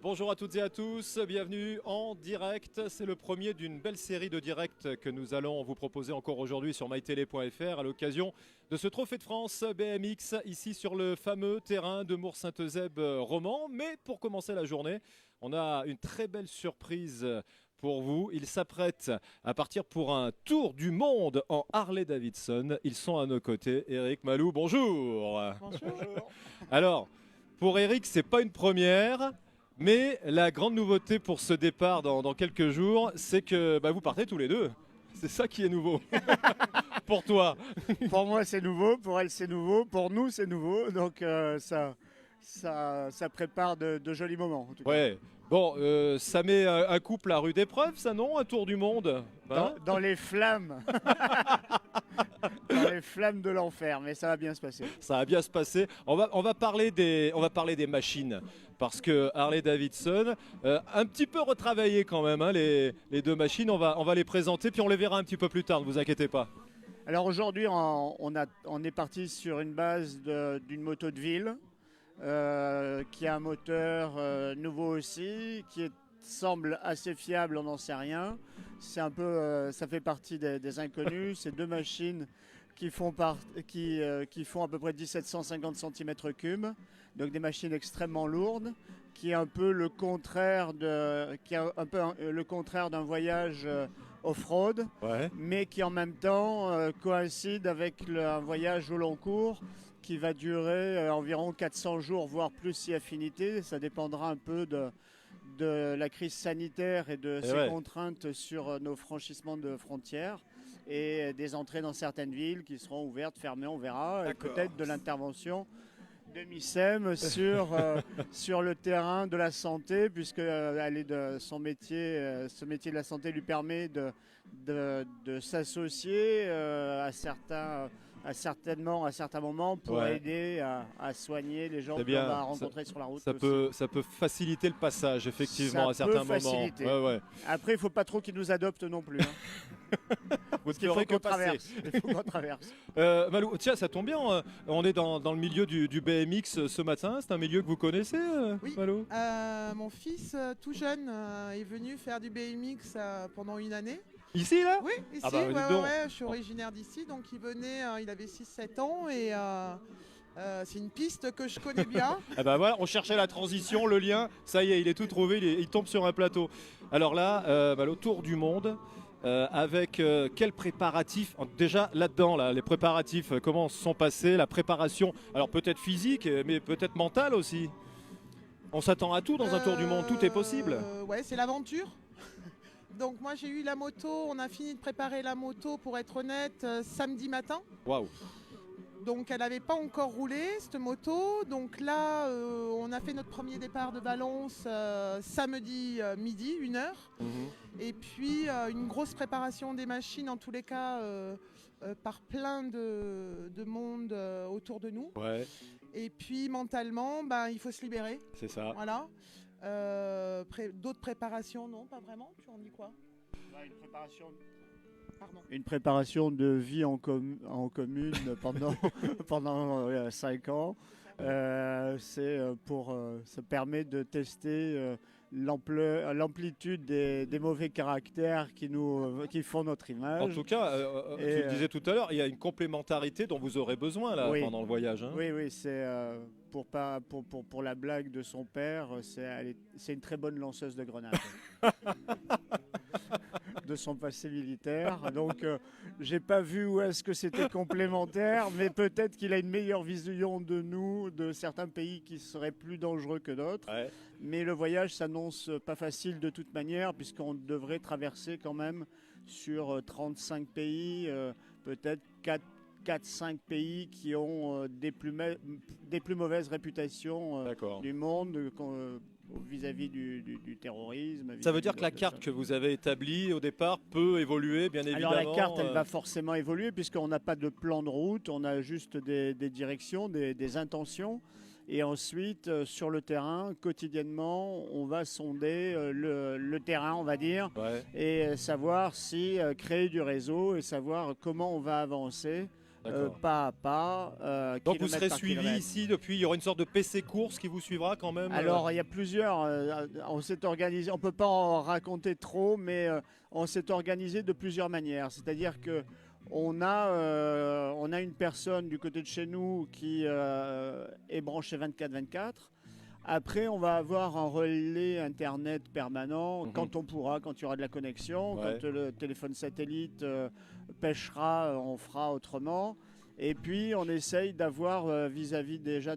Bonjour à toutes et à tous, bienvenue en direct. C'est le premier d'une belle série de directs que nous allons vous proposer encore aujourd'hui sur mytélé.fr à l'occasion de ce Trophée de France BMX ici sur le fameux terrain de Mours-Saint-Eusèbe Romans. Mais pour commencer la journée, on a une très belle surprise pour vous. Ils s'apprêtent à partir pour un tour du monde en Harley-Davidson. Ils sont à nos côtés. Eric, Malou, bonjour. Bonjour. Alors, pour Eric, c'est pas une première, mais la grande nouveauté pour ce départ dans quelques jours, c'est que vous partez tous les deux. C'est ça qui est nouveau. Pour toi. Pour moi, c'est nouveau. Pour elle, c'est nouveau. Pour nous, c'est nouveau. Donc, ça prépare de jolis moments. En tout cas. Ouais. Bon, ça met un couple à rude épreuve, ça non? Un tour du monde hein? Dans les flammes. Dans les flammes de l'enfer. Mais ça va bien se passer. Ça va bien se passer. On va parler des machines. Parce que Harley-Davidson, un petit peu retravaillé quand même, hein, les deux machines, on va les présenter, puis on les verra un petit peu plus tard, ne vous inquiétez pas. Alors aujourd'hui, on est parti sur une base d'une moto de ville, qui a un moteur nouveau aussi, qui semble assez fiable, on n'en sait rien. C'est un peu, ça fait partie des inconnus. C'est deux machines qui font à peu près 1750 cm3, donc des machines extrêmement lourdes, qui est un peu le contraire d'un voyage off-road, Ouais. mais qui en même temps coïncide avec un voyage au long cours qui va durer environ 400 jours, voire plus si affinité. Ça dépendra un peu de la crise sanitaire et de ses contraintes sur nos franchissements de frontières et des entrées dans certaines villes qui seront ouvertes, fermées, on verra, et peut-être de l'intervention de MICEM sur le terrain de la santé, puisque son métier, ce métier de la santé lui permet de s'associer à certains moments pour aider à soigner les gens qu'on va rencontrer sur la route. Ça peut faciliter le passage, effectivement, à certains moments. Ouais. Après, il ne faut pas trop qu'ils nous adoptent non plus. Vous il faut qu'on traverse. Malou, tiens, ça tombe bien, on est dans le milieu du BMX ce matin. C'est un milieu que vous connaissez, oui. Malou? Mon fils, tout jeune, est venu faire du BMX pendant une année. Ici, là? Oui, ici, je suis originaire d'ici, donc il venait, il avait 6-7 ans et c'est une piste que je connais bien. Voilà, on cherchait la transition, le lien, ça y est, il est tout trouvé, il tombe sur un plateau. Alors là, le tour du monde, avec quels préparatifs? Déjà là-dedans, les préparatifs, comment se sont passés, la préparation, alors peut-être physique, mais peut-être mentale aussi. On s'attend à tout dans un tour du monde, tout est possible. Ouais, c'est l'aventure. Donc moi j'ai eu la moto, on a fini de préparer la moto pour être honnête samedi matin. Waouh. Donc elle n'avait pas encore roulé cette moto. Donc là on a fait notre premier départ de Valence samedi midi, 1h. Et puis une grosse préparation des machines en tous les cas par plein de monde autour de nous. Ouais. Et puis mentalement, il faut se libérer. C'est ça. Voilà. D'autres préparations, non, pas vraiment. Tu en dis quoi? Une préparation de vie en commune pendant 5 ans. Ça permet de tester l'amplitude des mauvais caractères qui font notre image. En tout cas, tu le disais tout à l'heure, il y a une complémentarité dont vous aurez besoin là, pendant le voyage. Hein. Oui, c'est pour la blague de son père, c'est une très bonne lanceuse de grenades. De son passé militaire. Donc, j'ai pas vu où est-ce que c'était complémentaire, mais peut-être qu'il a une meilleure vision de nous, de certains pays qui seraient plus dangereux que d'autres. Ouais. Mais le voyage s'annonce pas facile de toute manière, puisqu'on devrait traverser quand même sur 35 pays, peut-être 4-5 pays qui ont des plus mauvaises réputations du monde vis-à-vis du terrorisme. Ça veut dire que la carte que vous avez établie au départ peut évoluer, bien évidemment. Alors la carte, elle va forcément évoluer puisqu'on n'a pas de plan de route, on a juste des directions, des intentions. Et ensuite, sur le terrain, quotidiennement, on va sonder le terrain, on va dire, et savoir si créer du réseau et savoir comment on va avancer pas à pas. Donc vous kilomètre serez par suivi kilomètre. ici depuis, il y aura une sorte de PC course qui vous suivra quand même. Alors, il y a plusieurs. On s'est organisé, on ne peut pas en raconter trop, mais on s'est organisé de plusieurs manières. C'est-à-dire que on a une personne du côté de chez nous qui est branchée 24/24. Après, on va avoir un relais Internet permanent quand on pourra, quand il y aura de la connexion. Ouais. Quand le téléphone satellite pêchera, on fera autrement. Et puis, on essaye d'avoir vis-à-vis déjà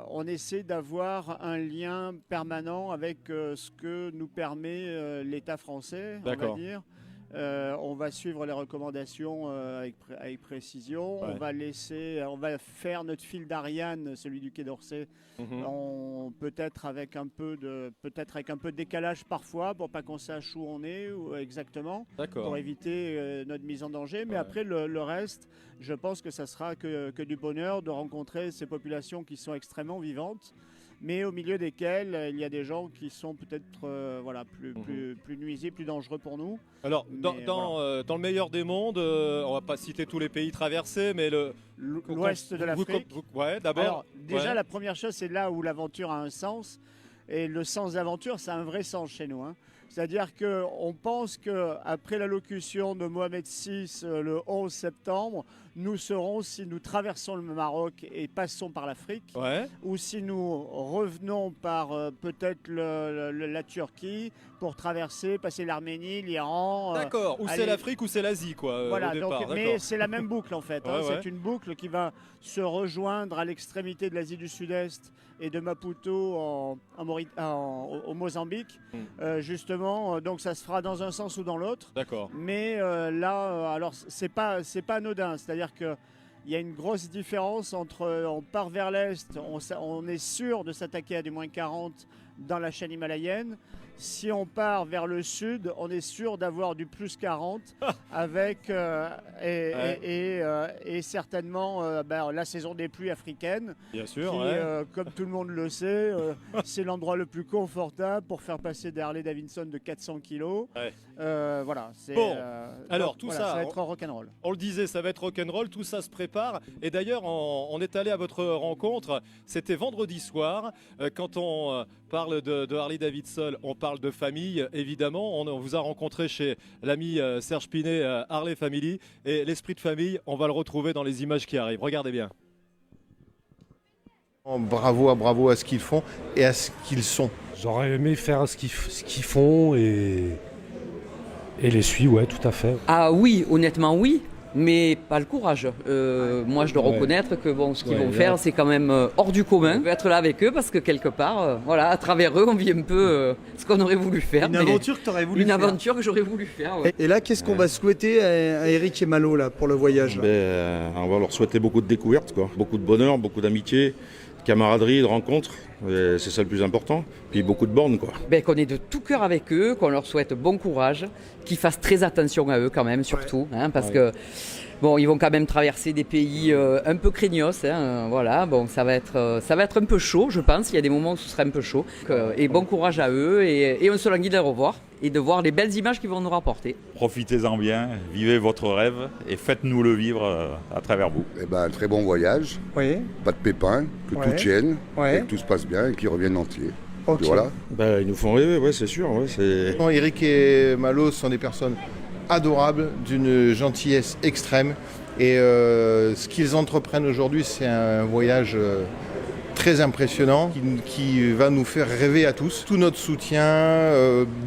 on essaie d'avoir un lien permanent avec ce que nous permet l'État français, on va D'accord. dire. On va suivre les recommandations avec précision. Ouais. On va faire notre fil d'Ariane, celui du Quai d'Orsay, peut-être avec un peu de décalage parfois pour pas qu'on sache où on est exactement, D'accord. pour éviter notre mise en danger. Mais Ouais. après le reste, je pense que ça sera que du bonheur de rencontrer ces populations qui sont extrêmement vivantes, mais au milieu desquelles il y a des gens qui sont peut-être plus nuisibles, plus dangereux pour nous. Alors, dans voilà. le meilleur des mondes, on va pas citer tous les pays traversés, mais L'ouest de l'Afrique. Ouais, d'abord. Alors, déjà, ouais. la première chose, c'est là où l'aventure a un sens. Et le sens d'aventure, ça a un vrai sens chez nous, hein. C'est-à-dire qu'on pense qu'après l'allocution de Mohamed VI le 11 septembre, nous serons, si nous traversons le Maroc et passons par l'Afrique, Ouais. ou si nous revenons par peut-être la Turquie pour traverser, passer l'Arménie, l'Iran. D'accord. Ou c'est aller- l'Afrique ou c'est l'Asie, quoi, Voilà, au départ. mais D'accord. c'est la même boucle en fait, hein. Ouais, ouais. C'est une boucle qui va se rejoindre à l'extrémité de l'Asie du Sud-Est et de Maputo au Mozambique, justement. Donc ça se fera dans un sens ou dans l'autre. D'accord. Mais alors c'est pas anodin. C'est-à-dire que il y a une grosse différence entre on part vers l'est, on est sûr de s'attaquer à du moins 40 dans la chaîne himalayenne. Si on part vers le sud, on est sûr d'avoir du plus 40 avec et certainement la saison des pluies africaines, Bien qui, sûr. Ouais. comme tout le monde le sait, c'est l'endroit le plus confortable pour faire passer des Harley Davidson de 400 kg. Ouais. Voilà. Bon, alors, donc, tout voilà, ça, ça va être rock'n'roll. On le disait, ça va être rock'n'roll, tout ça se prépare. Et d'ailleurs, on est allé à votre rencontre, c'était vendredi soir. Quand on parle de Harley Davidson, on parle de famille, évidemment. On vous a rencontré chez l'ami Serge Pinet, Harley Family. Et l'esprit de famille, on va le retrouver dans les images qui arrivent. Regardez bien. Bravo à ce qu'ils font et à ce qu'ils sont. J'aurais aimé faire ce qu'ils font et les suivre, ouais, tout à fait. Ah oui, honnêtement oui, mais pas le courage. Moi je dois reconnaître que ce qu'ils vont faire c'est quand même hors du commun. On veut être là avec eux parce que quelque part, voilà, à travers eux on vit un peu ce qu'on aurait voulu faire. Une aventure que tu aurais voulu Une faire. aventure que j'aurais voulu faire. Ouais. Et là, qu'est-ce qu'on va souhaiter à Eric et Malo là, pour le voyage là On va leur souhaiter beaucoup de découvertes, quoi. Beaucoup de bonheur, beaucoup d'amitié, de camaraderie, de rencontres. Et c'est ça le plus important. Puis beaucoup de bornes, quoi. Qu'on est de tout cœur avec eux, qu'on leur souhaite bon courage, qu'ils fassent très attention à eux quand même, surtout, hein, parce que ils vont quand même traverser des pays un peu craignos, hein, voilà. Bon, ça va être un peu chaud, je pense. Il y a des moments où ce sera un peu chaud. Et bon courage à eux, et on se languit de les revoir et de voir les belles images qu'ils vont nous rapporter. Profitez-en bien, vivez votre rêve et faites-nous le vivre à travers vous. Eh ben, un très bon voyage, Oui. pas de pépins, que tout tienne, et que tout se passe bien et qu'ils reviennent entiers. Ok. Et voilà. Ils nous font rêver, ouais, c'est sûr. Ouais, c'est... Eric et Malo sont des personnes adorables, d'une gentillesse extrême. Et ce qu'ils entreprennent aujourd'hui, c'est un voyage très impressionnant qui va nous faire rêver à tous. Tout notre soutien,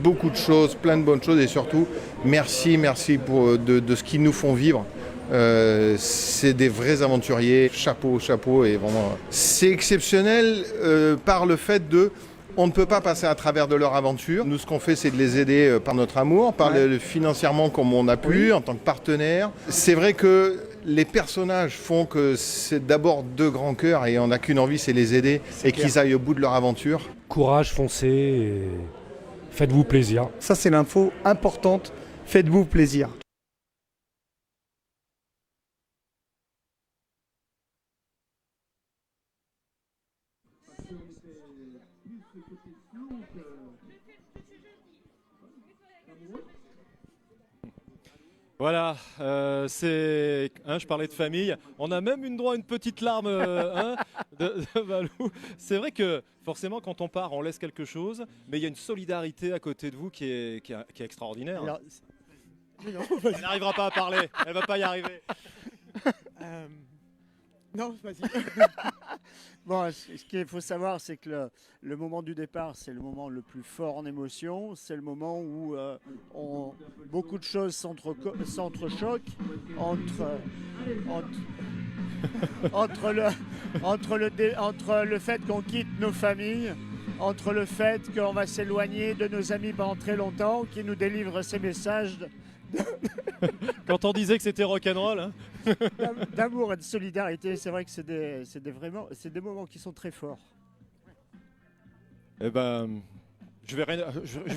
beaucoup de choses, plein de bonnes choses et surtout, merci de ce qu'ils nous font vivre. C'est des vrais aventuriers, chapeau et vraiment c'est exceptionnel par le fait on ne peut pas passer à travers de leur aventure. Nous, ce qu'on fait, c'est de les aider par notre amour, financièrement comme on a pu, en tant que partenaire. C'est vrai que les personnages font que c'est d'abord deux grands cœurs et on n'a qu'une envie, c'est les aider et qu'ils aillent au bout de leur aventure. Courage, foncez et faites-vous plaisir. Ça, c'est l'info importante. Faites-vous plaisir. Voilà, je parlais de famille. On a même une droit à une petite larme de Valou. C'est vrai que forcément, quand on part, on laisse quelque chose, mais il y a une solidarité à côté de vous qui est extraordinaire. Alors, Elle n'arrivera pas à parler, elle va pas y arriver. Non, vas-y. Bon, ce qu'il faut savoir, c'est que le moment du départ, c'est le moment le plus fort en émotion. C'est le moment où beaucoup de choses s'entrechoquent entre le fait qu'on quitte nos familles, entre le fait qu'on va s'éloigner de nos amis pendant très longtemps, qui nous délivrent ces messages Quand on disait que c'était rock'n'roll, hein. d'amour et de solidarité. C'est vrai que c'est des moments qui sont très forts. Eh ben, je vais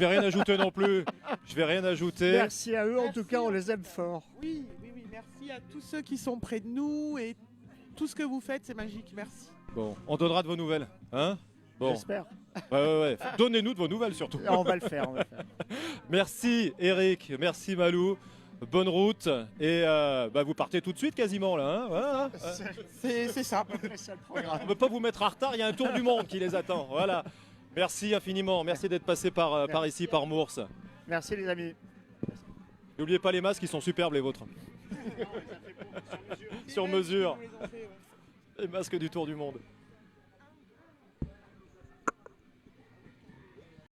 rien ajouter non plus. Je vais rien ajouter. Merci à eux, en tout cas, on les aime fort. Oui, merci à tous ceux qui sont près de nous et tout ce que vous faites, c'est magique, merci. Bon, on donnera de vos nouvelles, hein. Bon. J'espère. Ouais. Donnez-nous de vos nouvelles surtout. On va le faire. Merci Eric, merci Malou. Bonne route et vous partez tout de suite quasiment là. Hein, voilà. C'est ça. On ne peut pas vous mettre en retard, il y a un tour du monde qui les attend. Voilà. Merci infiniment, merci d'être passé par ici, par Mours. Merci les amis. N'oubliez pas les masques, ils sont superbes les vôtres. Sur mesure. Les masques du tour du monde.